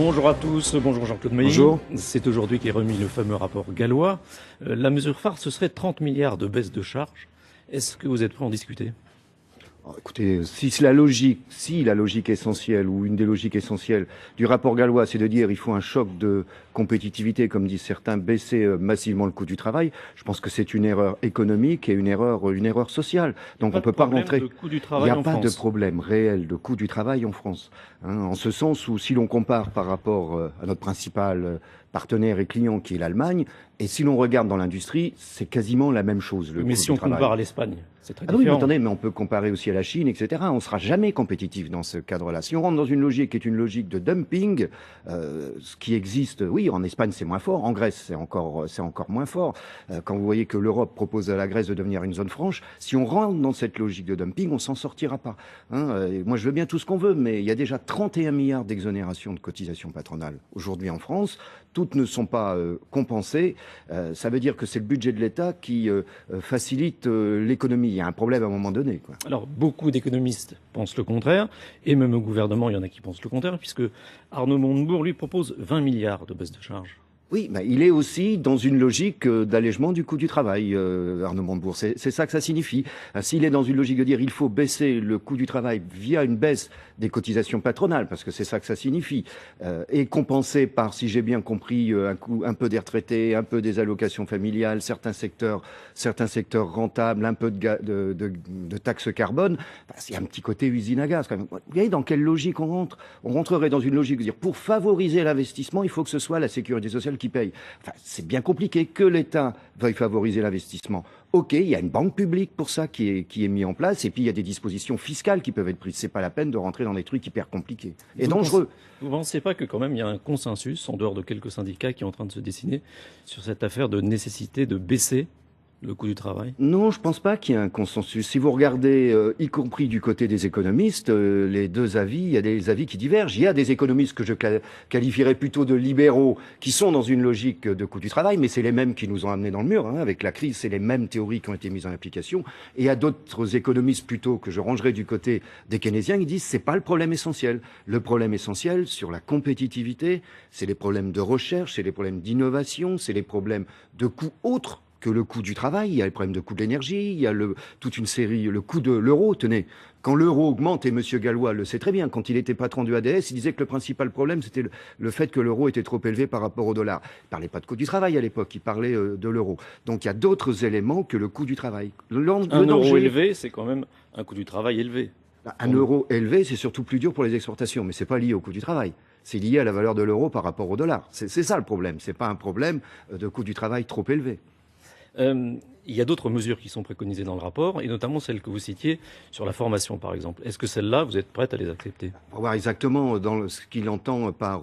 Bonjour à tous, bonjour Jean-Claude Mailly. Bonjour. C'est aujourd'hui qu'est remis le fameux rapport Gallois. La mesure phare, ce serait 30 milliards de baisse de charges. Est-ce que vous êtes prêt à en discuter ? Alors, écoutez, si la logique essentielle ou une des logiques essentielles du rapport Gallois, c'est de dire il faut un choc de compétitivité, comme disent certains, baisser massivement le coût du travail, je pense que c'est une erreur économique et une erreur sociale. Donc on peut pas rentrer. Il n'y a pas de problème réel de coût du travail en France. En ce sens où si l'on compare par rapport à notre principal partenaire et client qui est l'Allemagne, et si l'on regarde dans l'industrie, c'est quasiment la même chose. Mais si on compare à l'Espagne, c'est très différent. Oui, mais attendez, mais on peut comparer aussi à la Chine, etc. On ne sera jamais compétitif dans ce cadre-là. Si on rentre dans une logique qui est une logique de dumping, ce qui existe, oui, en Espagne c'est moins fort, en Grèce c'est encore moins fort. Quand vous voyez que l'Europe propose à la Grèce de devenir une zone franche, si on rentre dans cette logique de dumping, on s'en sortira pas. Moi je veux bien tout ce qu'on veut, mais il y a déjà 31 milliards d'exonérations de cotisations patronales aujourd'hui en France. Toutes ne sont pas compensées. Ça veut dire que c'est le budget de l'État qui facilite l'économie. Il y a un problème à un moment donné, quoi. Alors, beaucoup d'économistes pensent le contraire, et même au gouvernement, il y en a qui pensent le contraire, puisque Arnaud Montebourg, lui, propose 20 milliards de baisse de charges. Oui, mais il est aussi dans une logique d'allègement du coût du travail, Arnaud Montebourg. C'est ça que ça signifie. S'il est dans une logique de dire il faut baisser le coût du travail via une baisse des cotisations patronales, parce que c'est ça que ça signifie, et compenser par, si j'ai bien compris, un peu des retraités, un peu des allocations familiales, certains secteurs rentables, un peu de taxes carbone, c'est un petit côté usine à gaz quand même. Vous voyez dans quelle logique on rentre ? On rentrerait dans une logique de dire pour favoriser l'investissement, il faut que ce soit la sécurité sociale qui paye. Enfin, c'est bien compliqué que l'État veuille favoriser l'investissement. Ok, il y a une banque publique pour ça qui est mise en place, et puis il y a des dispositions fiscales qui peuvent être prises. C'est pas la peine de rentrer dans des trucs hyper compliqués et dangereux. Vous pensez pas que quand même il y a un consensus, en dehors de quelques syndicats qui est en train de se dessiner, sur cette affaire de nécessité de baisser le coût du travail ? Non, je pense pas qu'il y ait un consensus. Si vous regardez, y compris du côté des économistes, les deux avis, il y a des avis qui divergent. Il y a des économistes que je qualifierais plutôt de libéraux, qui sont dans une logique de coût du travail, mais c'est les mêmes qui nous ont amenés dans le mur. Avec la crise, c'est les mêmes théories qui ont été mises en application. Et il y a d'autres économistes plutôt que je rangerais du côté des keynésiens, qui disent c'est pas le problème essentiel. Le problème essentiel sur la compétitivité, c'est les problèmes de recherche, c'est les problèmes d'innovation, c'est les problèmes de coûts autres que le coût du travail. Il y a les problèmes de coût de l'énergie, il y a toute une série, le coût de l'euro. Tenez, quand l'euro augmente, et Monsieur Gallois le sait très bien, quand il était patron du ADS, il disait que le principal problème, c'était le fait que l'euro était trop élevé par rapport au dollar. Il parlait pas de coût du travail à l'époque, il parlait de l'euro. Donc il y a d'autres éléments que le coût du travail. Un euro élevé, c'est quand même un coût du travail élevé. Un euro élevé, c'est surtout plus dur pour les exportations, mais c'est pas lié au coût du travail. C'est lié à la valeur de l'euro par rapport au dollar. C'est ça le problème. C'est pas un problème de coût du travail trop élevé. Il y a d'autres mesures qui sont préconisées dans le rapport, et notamment celles que vous citiez sur la formation, par exemple. Est-ce que celles-là, vous êtes prête à les accepter ? On va voir exactement dans ce qu'il entend par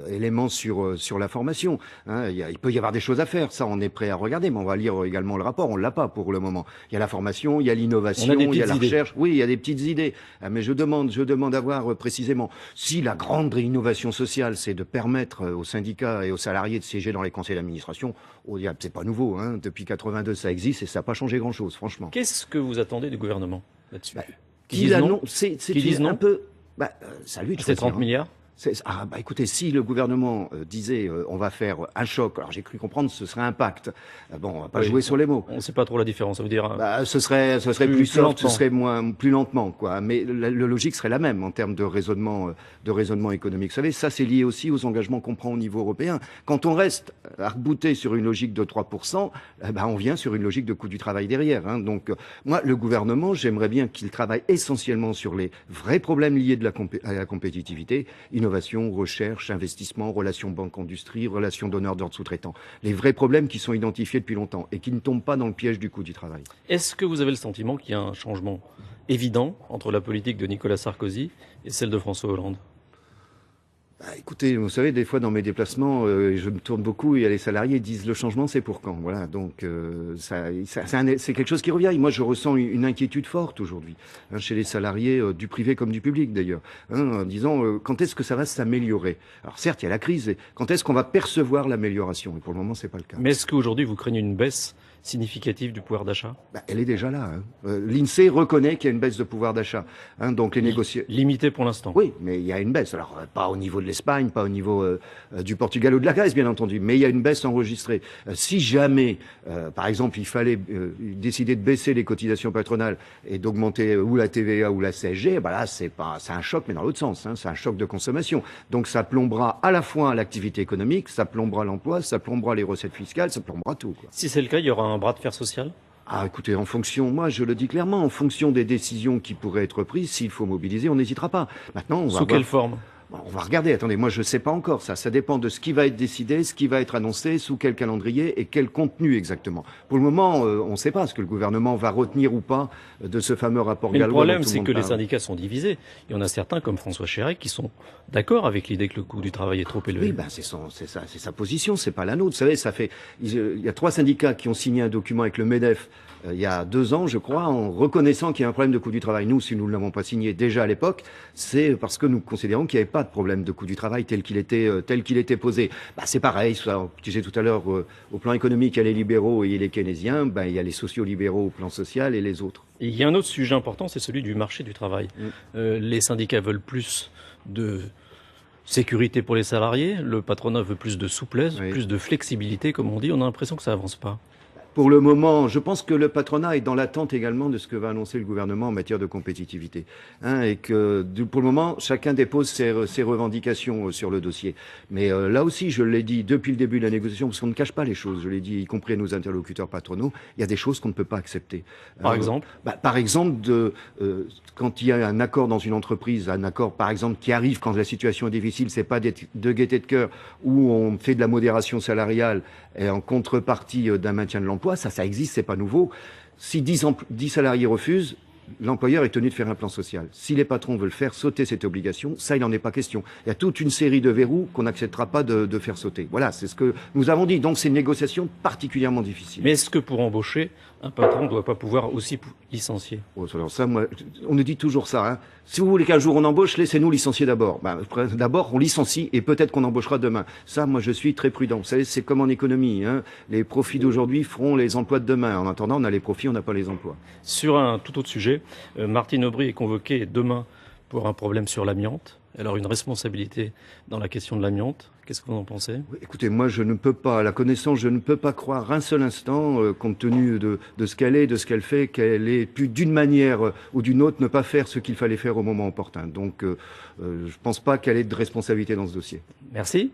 éléments sur la formation. Il peut y avoir des choses à faire, ça on est prêt à regarder, mais on va lire également le rapport, on l'a pas pour le moment. Il y a la formation, il y a l'innovation, il y a la recherche. Oui, il y a des petites idées, mais je demande à voir précisément si la grande innovation sociale, c'est de permettre aux syndicats et aux salariés de siéger dans les conseils d'administration. C'est pas nouveau, depuis 82 ça existe et ça n'a pas changé grand-chose, franchement. Qu'est-ce que vous attendez du gouvernement là-dessus ? Qu'ils disent non. Un peu. Ça lui de c'est 30 milliards. Écoutez, si le gouvernement disait on va faire un choc, alors j'ai cru comprendre ce serait un pacte. On va pas jouer sur les mots. On ne sait pas trop la différence, ça veut dire. Ce serait plus soft, ce serait plus lentement, quoi. Mais la logique serait la même en termes de raisonnement économique. Vous savez, ça c'est lié aussi aux engagements qu'on prend au niveau européen. Quand on reste arc-bouté sur une logique de 3%, on vient sur une logique de coût du travail derrière. Donc moi, le gouvernement, j'aimerais bien qu'il travaille essentiellement sur les vrais problèmes liés à la compétitivité. Innovation, recherche, investissement, relations banque-industrie, relations donneurs d'ordre sous-traitants. Les vrais problèmes qui sont identifiés depuis longtemps et qui ne tombent pas dans le piège du coût du travail. Est-ce que vous avez le sentiment qu'il y a un changement évident entre la politique de Nicolas Sarkozy et celle de François Hollande ? Écoutez, vous savez, des fois dans mes déplacements, je me tourne beaucoup et les salariés disent le changement c'est pour quand. Voilà, donc c'est quelque chose qui revient. Moi, je ressens une inquiétude forte aujourd'hui chez les salariés du privé comme du public d'ailleurs, en disant quand est-ce que ça va s'améliorer. Alors certes, il y a la crise. Quand est-ce qu'on va percevoir l'amélioration ? Et pour le moment, c'est pas le cas. Mais est-ce qu'aujourd'hui vous craignez une baisse significative du pouvoir d'achat? Elle est déjà là. L'INSEE reconnaît qu'il y a une baisse de pouvoir d'achat. Donc les négociations... Limitée pour l'instant. Oui, mais il y a une baisse. Alors, pas au niveau de l'Espagne, pas au niveau du Portugal ou de la Grèce, bien entendu, mais il y a une baisse enregistrée. Si jamais, par exemple, il fallait décider de baisser les cotisations patronales et d'augmenter ou la TVA ou la CSG, là, c'est un choc, mais dans l'autre sens. C'est un choc de consommation. Donc, ça plombera à la fois l'activité économique, ça plombera l'emploi, ça plombera les recettes fiscales, ça plombera tout, quoi. Si c'est le cas, il y aura un bras de fer social? Écoutez, en fonction, moi je le dis clairement, en fonction des décisions qui pourraient être prises, s'il faut mobiliser, on n'hésitera pas. Maintenant, on va Sous quelle forme? On va regarder, attendez, moi je sais pas encore ça. Ça dépend de ce qui va être décidé, ce qui va être annoncé, sous quel calendrier et quel contenu exactement. Pour le moment, on ne sait pas ce que le gouvernement va retenir ou pas de ce fameux rapport Gallois. Mais le problème, c'est que les syndicats sont divisés. Il y en a certains, comme François Chérec, qui sont d'accord avec l'idée que le coût du travail est trop élevé. Oui, c'est sa position, c'est pas la nôtre. Vous savez, il y a 3 syndicats qui ont signé un document avec le MEDEF il y a 2 ans, je crois, en reconnaissant qu'il y a un problème de coût du travail. Nous, si nous ne l'avons pas signé déjà à l'époque, c'est parce que nous considérons qu'il n'y avait pas de problème de coût du travail tel qu'il était posé. C'est pareil, ça, je disais tout à l'heure, au plan économique, il y a les libéraux et les keynésiens, il y a les sociaux-libéraux au plan social et les autres. Et il y a un autre sujet important, c'est celui du marché du travail. Les syndicats veulent plus de sécurité pour les salariés, le patronat veut plus de souplesse, plus de flexibilité, comme on dit. On a l'impression que ça avance pas. Pour le moment, je pense que le patronat est dans l'attente également de ce que va annoncer le gouvernement en matière de compétitivité. Et que, pour le moment, chacun dépose ses revendications sur le dossier. Mais là aussi, je l'ai dit depuis le début de la négociation, parce qu'on ne cache pas les choses, je l'ai dit, y compris à nos interlocuteurs patronaux, il y a des choses qu'on ne peut pas accepter. Par exemple Par exemple, quand il y a un accord dans une entreprise, un accord, par exemple, qui arrive quand la situation est difficile, c'est pas de gaieté de cœur, où on fait de la modération salariale et en contrepartie d'un maintien de l'emploi, ça existe, c'est pas nouveau. Si 10 salariés refusent, l'employeur est tenu de faire un plan social. Si les patrons veulent faire sauter cette obligation, ça, il n'en est pas question. Il y a toute une série de verrous qu'on n'acceptera pas de faire sauter. Voilà, c'est ce que nous avons dit. Donc, c'est une négociation particulièrement difficile. Mais est-ce que pour embaucher, un patron ne doit pas pouvoir aussi licencier? Alors ça, moi, on nous dit toujours ça. Si vous voulez qu'un jour on embauche, laissez-nous licencier d'abord. D'abord, on licencie et peut-être qu'on embauchera demain. Ça, moi, je suis très prudent. Vous savez, c'est comme en économie. Les profits d'aujourd'hui feront les emplois de demain. En attendant, on a les profits, on n'a pas les emplois. Sur un tout autre sujet, Martine Aubry est convoquée demain pour un problème sur l'amiante. Elle a une responsabilité dans la question de l'amiante. Qu'est-ce que vous en pensez? Écoutez, moi, je ne peux pas, à la connaissance, je ne peux pas croire un seul instant, compte tenu de ce qu'elle est, de ce qu'elle fait, qu'elle ait pu, d'une manière ou d'une autre, ne pas faire ce qu'il fallait faire au moment opportun. Donc, je ne pense pas qu'elle ait de responsabilité dans ce dossier. Merci.